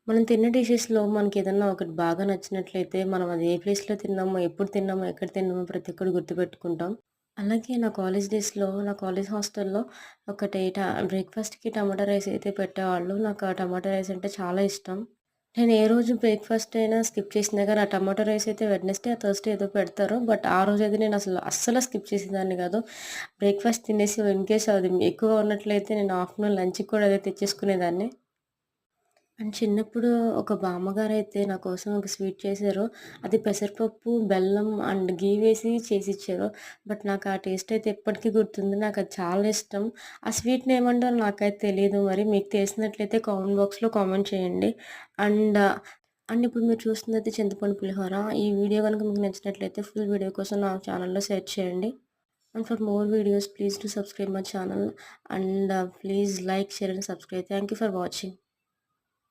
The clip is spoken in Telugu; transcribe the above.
మనం తిన్న డిషెస్‌లో మనకేదన్నా ఒకటి బాగా నచ్చినట్లయితే, మనం అది ఏ ప్లేస్‌లో తిన్నామో, ఎప్పుడు తిన్నామో, ఎక్కడ తిన్నామో ప్రతి ఒక్కటి గుర్తుపెట్టుకుంటాం. అలాగే నా కాలేజ్ డేస్‌లో, నా కాలేజ్ హాస్టల్‌లో ఒకటి బ్రేక్‌ఫాస్ట్‌కి టమాటా రైస్ అయితే పెట్టేవాళ్ళు. నాకు ఆ టమాటా రైస్ అంటే చాలా ఇష్టం. నేను ఏ రోజు బ్రేక్‌ఫాస్ట్ అయినా స్కిప్ చేసినా గానీ, ఆ టమాటో రైస్ అయితే వెడ్నెస్‌డే, థర్స్‌డే ఏదో పెడతారు. బట్ ఆ రోజైతే నేను అస్సలు స్కిప్ చేసేదాన్ని గాదు. బ్రేక్‌ఫాస్ట్ తినేసి ఇన్‌కేస్ అది ఎక్కువ ఉన్నట్లయితే నేను ఆఫ్టర్‌నూన్ లంచ్‌కి కూడా అదే తెచ్చేసుకునేదాన్ని. అండ్ చిన్నప్పుడు ఒక బామ్మగారైతే నా కోసం ఒక స్వీట్ చేశారు. అది పెసరపప్పు, బెల్లం అండ్ ఘీ వేసి చేసిచ్చారు. బట్ నాకు ఆ టేస్ట్ అయితే ఇప్పటికి గుర్తుంది. నాకది చాలా ఇష్టం. ఆ స్వీట్‌ని ఏమంటారో నాకైతే తెలీదు మరి. మీకు తెలిసినట్లయితే కామెంట్ బాక్స్‌లో కామెంట్ చేయండి. అండ్ అండ్ ఇప్పుడు మీరు చూస్తున్నది చింతపండు పులిహోర. ఈ వీడియో గనుక మీకు నచ్చినట్లయితే ఫుల్ వీడియో కోసం నా ఛానెల్‌లో సెర్చ్ చేయండి. And for more videos, please do subscribe my channel and please like, share and subscribe. Thank you for watching.